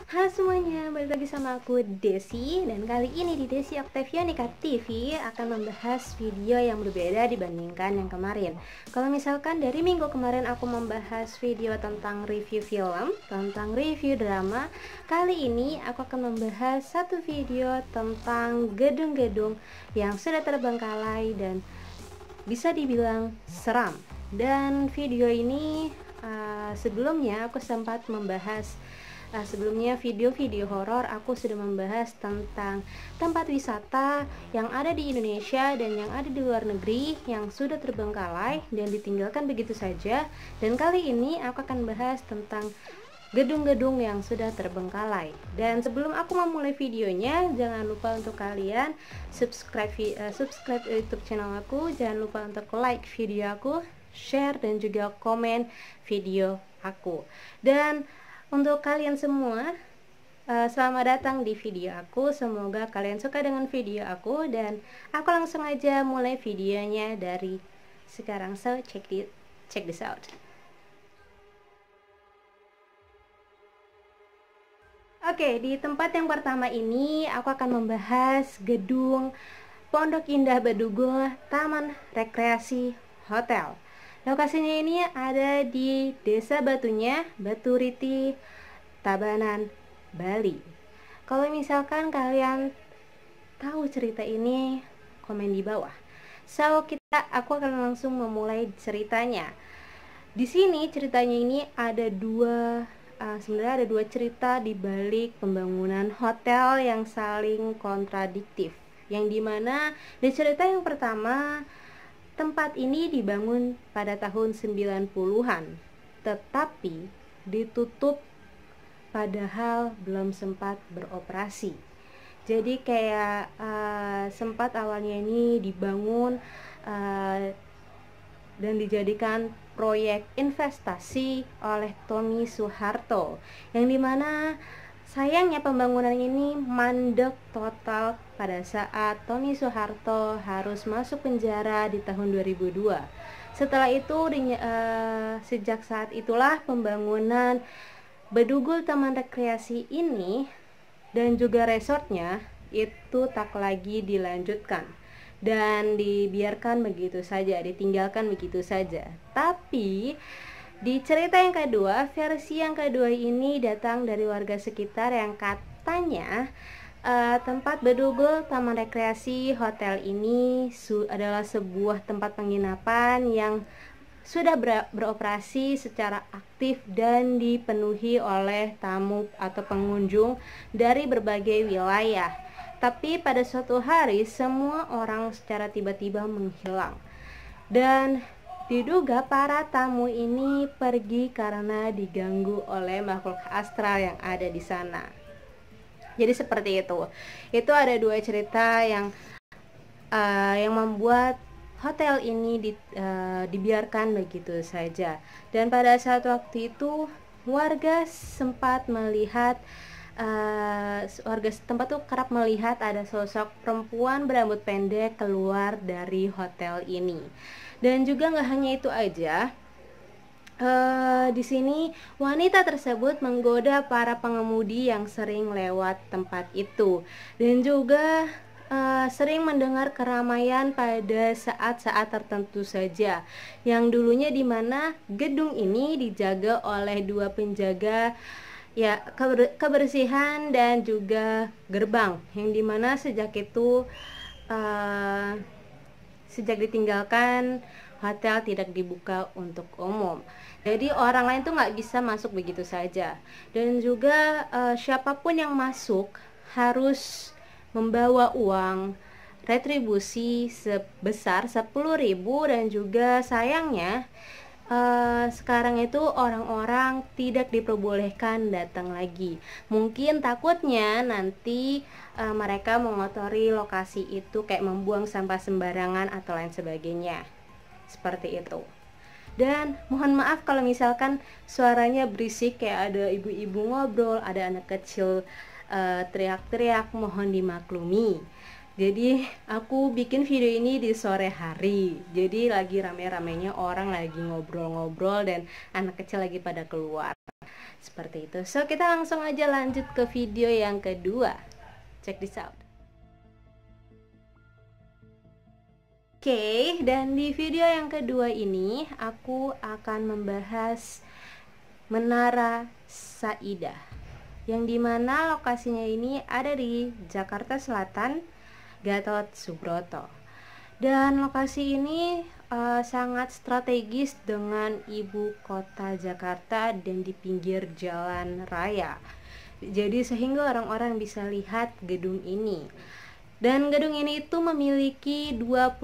Halo semuanya, balik lagi sama aku Desi. Dan kali ini di Desi Octavianica TV akan membahas video yang berbeda dibandingkan yang kemarin. Kalau misalkan dari minggu kemarin aku membahas video tentang review film, tentang review drama, kali ini aku akan membahas satu video tentang gedung-gedung yang sudah terbengkalai dan bisa dibilang seram. Dan video ini sebelumnya aku sempat membahas sebelumnya video-video horor aku sudah membahas tentang tempat wisata yang ada di Indonesia dan yang ada di luar negeri yang sudah terbengkalai dan ditinggalkan begitu saja. Dan kali ini aku akan bahas tentang gedung-gedung yang sudah terbengkalai. Dan sebelum aku memulai videonya, jangan lupa untuk kalian subscribe YouTube channel aku, jangan lupa untuk like video aku, share dan juga komen video aku. Dan untuk kalian semua, selamat datang di video aku. Semoga kalian suka dengan video aku dan aku langsung aja mulai videonya dari sekarang. So check this out. Oke, di tempat yang pertama ini aku akan membahas gedung Pondok Indah Badugul Taman Rekreasi Hotel. Lokasinya ini ada di Desa Batunya, Baturiti, Tabanan, Bali. Kalau misalkan kalian tahu cerita ini, komen di bawah. So, aku akan langsung memulai ceritanya. Di sini ceritanya ini ada sebenarnya ada dua cerita di balik pembangunan hotel yang saling kontradiktif. Yang dimana di cerita yang pertama, tempat ini dibangun pada tahun 90-an, tetapi ditutup padahal belum sempat beroperasi. Jadi kayak sempat awalnya ini dibangun dan dijadikan proyek investasi oleh Tommy Soeharto, yang dimana sayangnya pembangunan ini mandek total pada saat Tommy Soeharto harus masuk penjara di tahun 2002. Setelah itu, sejak saat itulah pembangunan Badugul Taman Rekreasi ini dan juga resortnya itu tak lagi dilanjutkan dan dibiarkan begitu saja, ditinggalkan begitu saja. Tapi di cerita yang kedua, versi yang kedua ini datang dari warga sekitar yang katanya tempat Badugul Taman Rekreasi Hotel ini adalah sebuah tempat penginapan yang sudah beroperasi secara aktif dan dipenuhi oleh tamu atau pengunjung dari berbagai wilayah. Tapi pada suatu hari semua orang secara tiba-tiba menghilang. Dan diduga para tamu ini pergi karena diganggu oleh makhluk astral yang ada di sana. Jadi seperti itu. Itu ada dua cerita yang membuat hotel ini dibiarkan begitu saja. Dan pada saat waktu itu warga sempat melihat warga setempat tuh kerap melihat ada sosok perempuan berambut pendek keluar dari hotel ini. Dan juga nggak hanya itu aja, di sini wanita tersebut menggoda para pengemudi yang sering lewat tempat itu, dan juga sering mendengar keramaian pada saat-saat tertentu saja. Yang dulunya di mana gedung ini dijaga oleh dua penjaga ya kebersihan dan juga gerbang, yang dimana sejak itu sejak ditinggalkan hotel tidak dibuka untuk umum. Jadi orang lain tuh nggak bisa masuk begitu saja. Dan juga siapapun yang masuk harus membawa uang retribusi sebesar 10.000. Dan juga sayangnya sekarang itu orang-orang tidak diperbolehkan datang lagi. Mungkin takutnya nanti mereka mengotori lokasi itu, kayak membuang sampah sembarangan atau lain sebagainya. Seperti itu. Dan mohon maaf kalau misalkan suaranya berisik, kayak ada ibu-ibu ngobrol, ada anak kecil teriak-teriak, mohon dimaklumi. Jadi aku bikin video ini di sore hari, jadi lagi rame-ramenya orang lagi ngobrol-ngobrol dan anak kecil lagi pada keluar. Seperti itu. So kita langsung aja lanjut ke video yang kedua. Check this out. Oke, dan di video yang kedua ini aku akan membahas Menara Saidah, yang dimana lokasinya ini ada di Jakarta Selatan, Gatot Subroto. Dan lokasi ini sangat strategis dengan ibu kota Jakarta dan di pinggir jalan raya. Jadi sehingga orang-orang bisa lihat gedung ini. Dan gedung ini itu memiliki 28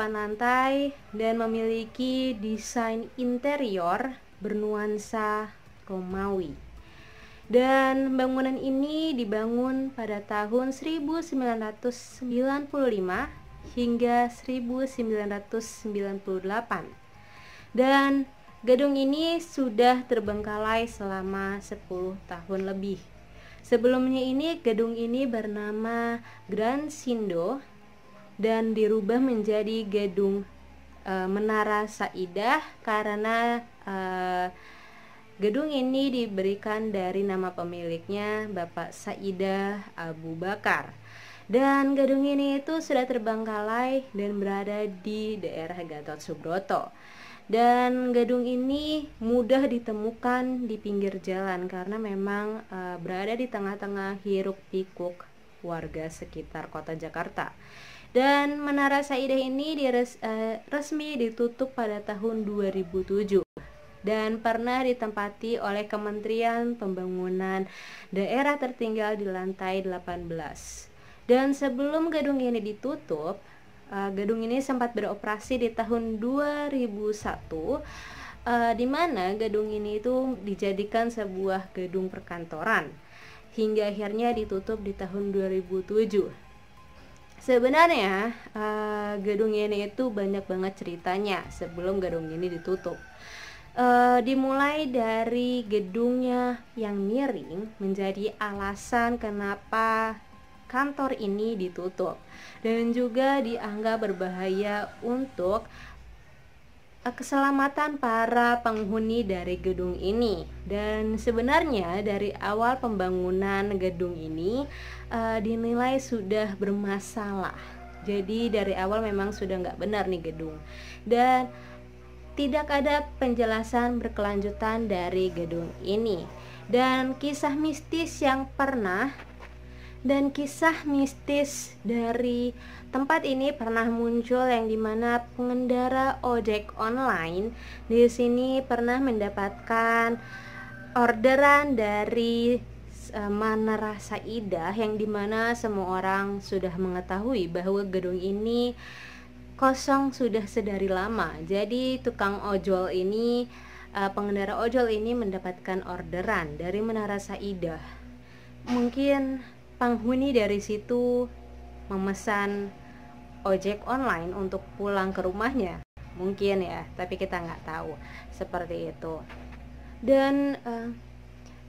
lantai dan memiliki desain interior bernuansa Romawi. Dan bangunan ini dibangun pada tahun 1995 hingga 1998. Dan gedung ini sudah terbengkalai selama 10 tahun lebih. Sebelumnya ini gedung ini bernama Grand Sindo dan dirubah menjadi gedung Menara Saidah karena gedung ini diberikan dari nama pemiliknya, Bapak Saidah Abu Bakar. Dan gedung ini itu sudah terbengkalai dan berada di daerah Gatot Subroto. Dan gedung ini mudah ditemukan di pinggir jalan karena memang berada di tengah-tengah hiruk pikuk warga sekitar kota Jakarta. Dan Menara Saidah ini resmi ditutup pada tahun 2007 dan pernah ditempati oleh Kementerian Pembangunan Daerah Tertinggal di lantai 18. Dan sebelum gedung ini ditutup, gedung ini sempat beroperasi di tahun 2001, di mana gedung ini itu dijadikan sebuah gedung perkantoran hingga akhirnya ditutup di tahun 2007. Sebenarnya gedung ini itu banyak banget ceritanya sebelum gedung ini ditutup. Dimulai dari gedungnya yang miring menjadi alasan kenapa kantor ini ditutup dan juga dianggap berbahaya untuk keselamatan para penghuni dari gedung ini. Dan sebenarnya dari awal pembangunan gedung ini dinilai sudah bermasalah. Jadi dari awal memang sudah nggak benar nih gedung, dan tidak ada penjelasan berkelanjutan dari gedung ini. Dan kisah mistis dari tempat ini pernah muncul, yang dimana pengendara ojek online di sini pernah mendapatkan orderan dari Menara Saidah, yang dimana semua orang sudah mengetahui bahwa gedung ini kosong sudah sedari lama. Jadi tukang ojol ini, pengendara ojol ini mendapatkan orderan dari Menara Saidah. Mungkin penghuni dari situ memesan ojek online untuk pulang ke rumahnya, mungkin ya, tapi kita nggak tahu seperti itu.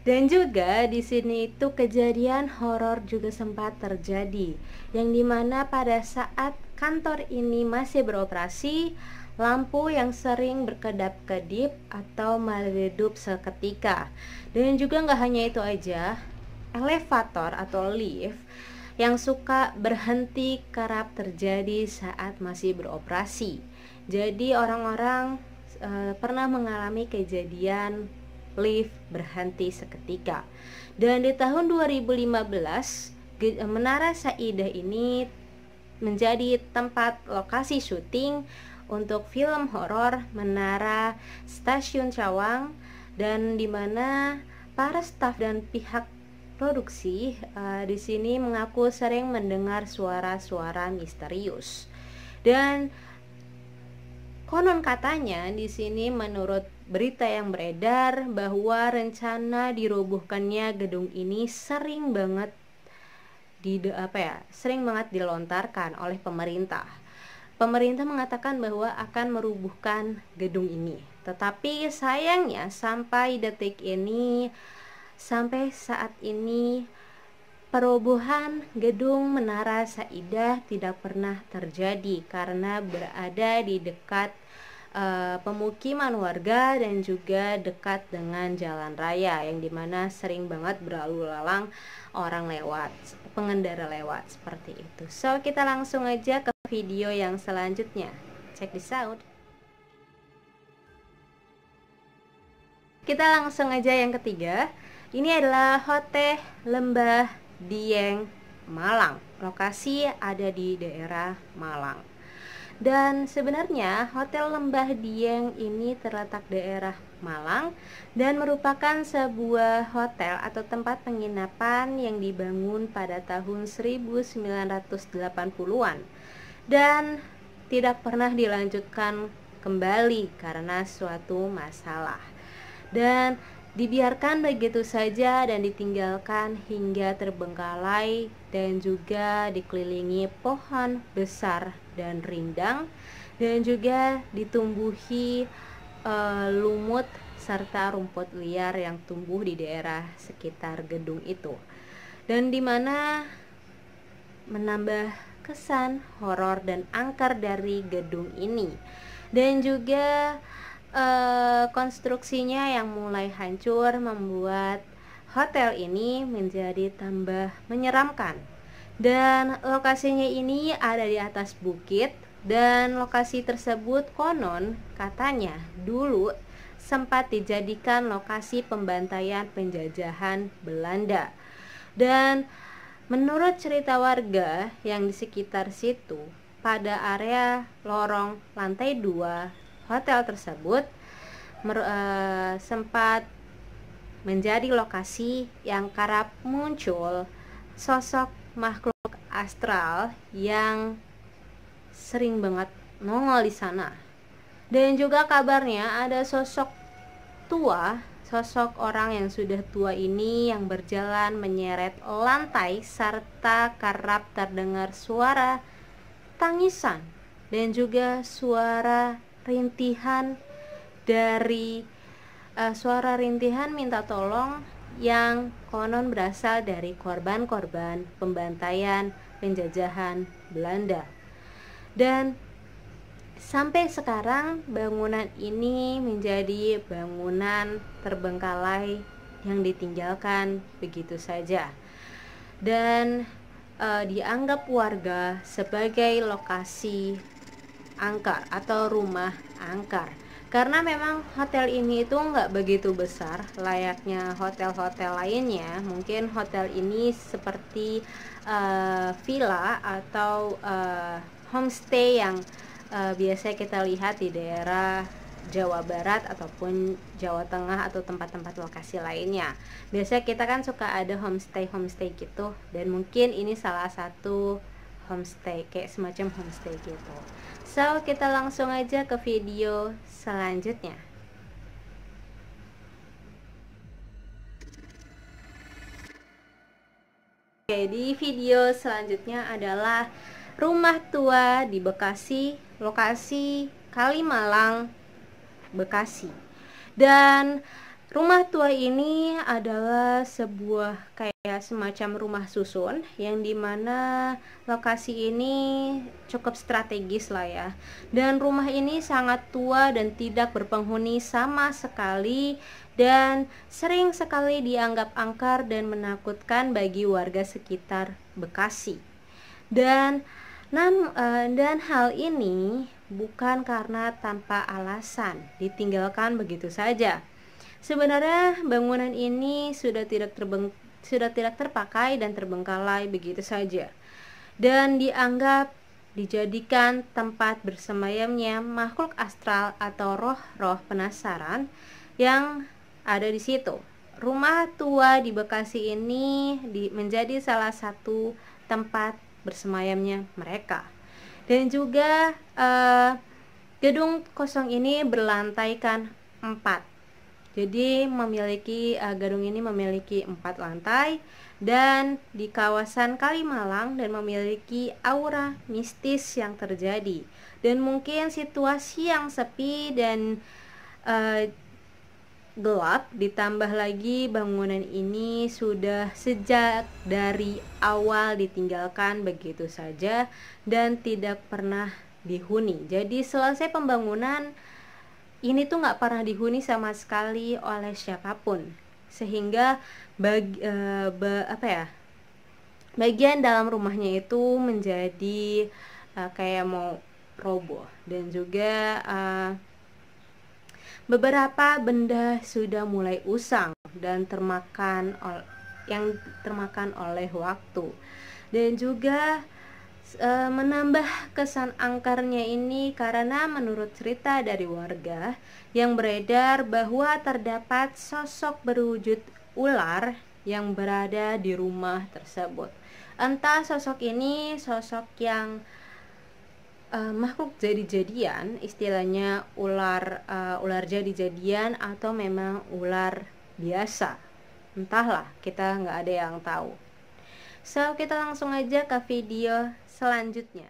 Dan juga di sini itu kejadian horor juga sempat terjadi, yang dimana pada saat kantor ini masih beroperasi, lampu yang sering berkedap-kedip atau meredup seketika. Dan juga nggak hanya itu aja, elevator atau lift yang suka berhenti kerap terjadi saat masih beroperasi. Jadi orang-orang pernah mengalami kejadian lift berhenti seketika. Dan di tahun 2015 Menara Saidah ini menjadi tempat lokasi syuting untuk film horor Menara Stasiun Cawang, dan di mana para staf dan pihak produksi di sini mengaku sering mendengar suara-suara misterius. Dan konon katanya di sini menurut berita yang beredar bahwa rencana dirobohkannya gedung ini sering banget dilontarkan oleh pemerintah. Pemerintah mengatakan bahwa akan merubuhkan gedung ini. Tetapi sayangnya sampai saat ini perobohan gedung Menara Saidah tidak pernah terjadi karena berada di dekat pemukiman warga dan juga dekat dengan jalan raya yang dimana sering banget berlalu lalang orang lewat, pengendara lewat seperti itu. So kita langsung aja ke video yang selanjutnya. Check this out. Kita langsung aja yang ketiga. Ini adalah Hotel Lembah Dieng Malang. Lokasi ada di daerah Malang. Dan sebenarnya Hotel Lembah Dieng ini terletak daerah Malang dan merupakan sebuah hotel atau tempat penginapan yang dibangun pada tahun 1980-an dan tidak pernah dilanjutkan kembali karena suatu masalah. Dan dibiarkan begitu saja dan ditinggalkan hingga terbengkalai dan juga dikelilingi pohon besar dan rindang dan juga ditumbuhi lumut serta rumput liar yang tumbuh di daerah sekitar gedung itu, dan dimana menambah kesan horor dan angker dari gedung ini, dan juga konstruksinya yang mulai hancur membuat hotel ini menjadi tambah menyeramkan. Dan lokasinya ini ada di atas bukit, dan lokasi tersebut konon katanya dulu sempat dijadikan lokasi pembantaian penjajahan Belanda. Dan menurut cerita warga yang di sekitar situ, pada area lorong lantai 2 hotel tersebut sempat menjadi lokasi yang kerap muncul sosok makhluk astral yang sering banget nongol di sana. Dan juga kabarnya ada sosok orang yang sudah tua ini yang berjalan menyeret lantai serta kerap terdengar suara tangisan dan juga suara rintihan minta tolong yang konon berasal dari korban-korban pembantaian penjajahan Belanda. Dan sampai sekarang bangunan ini menjadi bangunan terbengkalai yang ditinggalkan begitu saja dan dianggap warga sebagai lokasi angker atau rumah angker, karena memang hotel ini itu nggak begitu besar layaknya hotel-hotel lainnya. Mungkin hotel ini seperti villa atau homestay yang biasa kita lihat di daerah Jawa Barat ataupun Jawa Tengah atau tempat-tempat lokasi lainnya. Biasanya kita kan suka ada homestay gitu, dan mungkin ini salah satu homestay, kayak semacam homestay gitu. So kita langsung aja ke video selanjutnya. Oke, di video selanjutnya adalah rumah tua di Bekasi, lokasi Kalimalang, Bekasi. Dan rumah tua ini adalah sebuah kayak semacam rumah susun yang dimana lokasi ini cukup strategis lah ya. Dan rumah ini sangat tua dan tidak berpenghuni sama sekali, dan sering sekali dianggap angker dan menakutkan bagi warga sekitar Bekasi. Dan hal ini bukan karena tanpa alasan ditinggalkan begitu saja. Sebenarnya bangunan ini sudah tidak terpakai dan terbengkalai begitu saja, dan dianggap dijadikan tempat bersemayamnya makhluk astral atau roh-roh penasaran yang ada di situ. Rumah tua di Bekasi ini menjadi salah satu tempat bersemayamnya mereka. Dan juga gedung kosong ini berlantaikan 4. Jadi gedung ini memiliki 4 lantai dan di kawasan Kalimalang, dan memiliki aura mistis yang terjadi. Dan mungkin situasi yang sepi dan gelap, ditambah lagi bangunan ini sudah sejak dari awal ditinggalkan begitu saja dan tidak pernah dihuni. Jadi selesai pembangunan ini tuh nggak pernah dihuni sama sekali oleh siapapun, sehingga bagian dalam rumahnya itu menjadi kayak mau roboh, dan juga beberapa benda sudah mulai usang dan yang termakan oleh waktu, dan juga menambah kesan angkernya ini karena menurut cerita dari warga yang beredar bahwa terdapat sosok berwujud ular yang berada di rumah tersebut. Entah sosok ini sosok yang makhluk jadi-jadian, istilahnya ular jadi-jadian, atau memang ular biasa. Entahlah, kita nggak ada yang tahu. So, kita langsung aja ke video selanjutnya.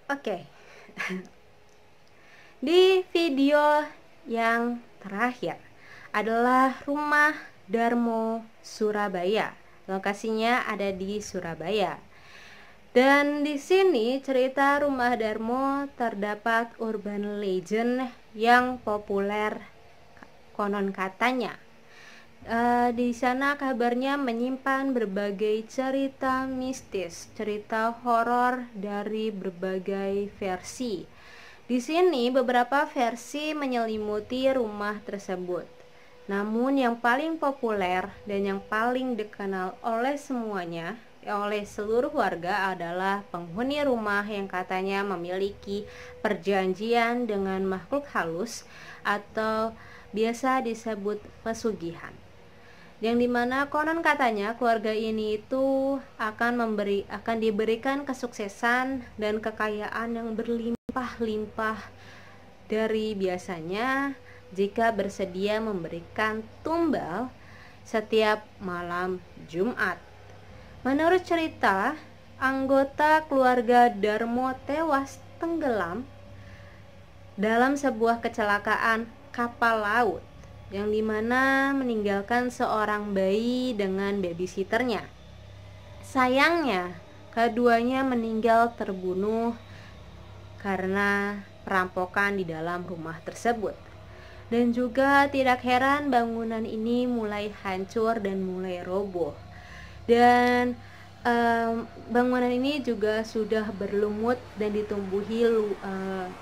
Oke. Di video yang terakhir adalah Rumah Darmo Surabaya. Lokasinya ada di Surabaya. Dan di sini cerita Rumah Darmo terdapat urban legend yang populer konon katanya. Di sana kabarnya menyimpan berbagai cerita mistis, cerita horor dari berbagai versi. Di sini beberapa versi menyelimuti rumah tersebut. Namun yang paling populer dan yang paling dikenal oleh semuanya, oleh seluruh warga, adalah penghuni rumah yang katanya memiliki perjanjian dengan makhluk halus atau biasa disebut pesugihan. Yang dimana konon katanya keluarga ini itu akan diberikan kesuksesan dan kekayaan yang berlimpah-limpah dari biasanya jika bersedia memberikan tumbal setiap malam Jumat. Menurut cerita, anggota keluarga Darmo tewas tenggelam dalam sebuah kecelakaan kapal laut, yang dimana meninggalkan seorang bayi dengan babysitternya. Sayangnya, keduanya meninggal terbunuh karena perampokan di dalam rumah tersebut. Dan juga tidak heran bangunan ini mulai hancur dan mulai roboh. Dan bangunan ini juga sudah berlumut dan ditumbuhi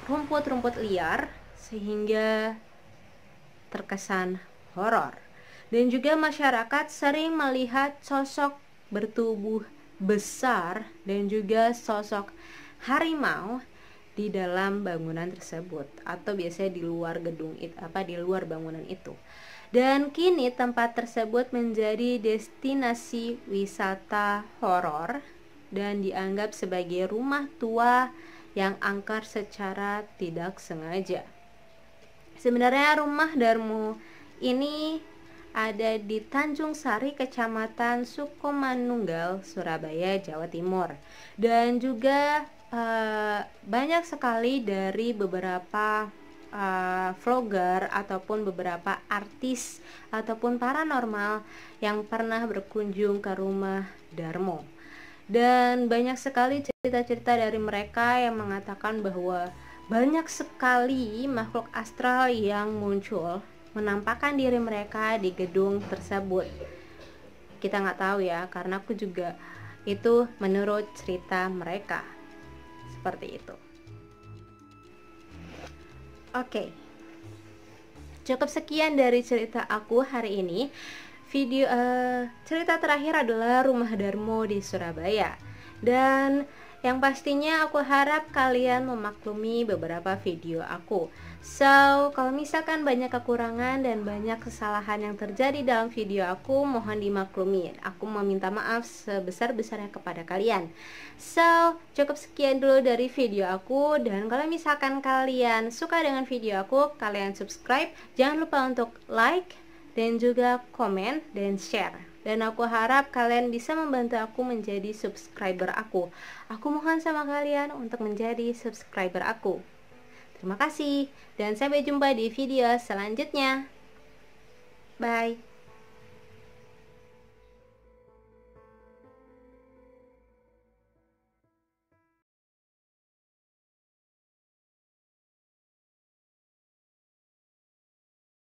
rumput-rumput liar, sehingga terkesan horor. Dan juga masyarakat sering melihat sosok bertubuh besar dan juga sosok harimau di dalam bangunan tersebut, atau biasanya di luar di luar bangunan itu. Dan kini tempat tersebut menjadi destinasi wisata horor dan dianggap sebagai rumah tua yang angker secara tidak sengaja. Sebenarnya Rumah Darmo ini ada di Tanjung Sari, Kecamatan Sukomanunggal, Surabaya, Jawa Timur. Dan juga banyak sekali dari beberapa vlogger ataupun beberapa artis ataupun paranormal yang pernah berkunjung ke Rumah Darmo. Dan banyak sekali cerita-cerita dari mereka yang mengatakan bahwa banyak sekali makhluk astral yang muncul menampakkan diri mereka di gedung tersebut. Kita nggak tahu ya, karena aku juga itu menurut cerita mereka. Seperti itu. Oke. Cukup sekian dari cerita aku hari ini. Video cerita terakhir adalah Rumah Darmo di Surabaya. Dan yang pastinya aku harap kalian memaklumi beberapa video aku. So, kalau misalkan banyak kekurangan dan banyak kesalahan yang terjadi dalam video aku, mohon dimaklumi. Aku meminta maaf sebesar-besarnya kepada kalian. So, cukup sekian dulu dari video aku. Dan kalau misalkan kalian suka dengan video aku, kalian subscribe. Jangan lupa untuk like dan juga komen dan share. Dan aku harap kalian bisa membantu aku menjadi subscriber aku. Aku mohon sama kalian untuk menjadi subscriber aku. Terima kasih, dan sampai jumpa di video selanjutnya. Bye.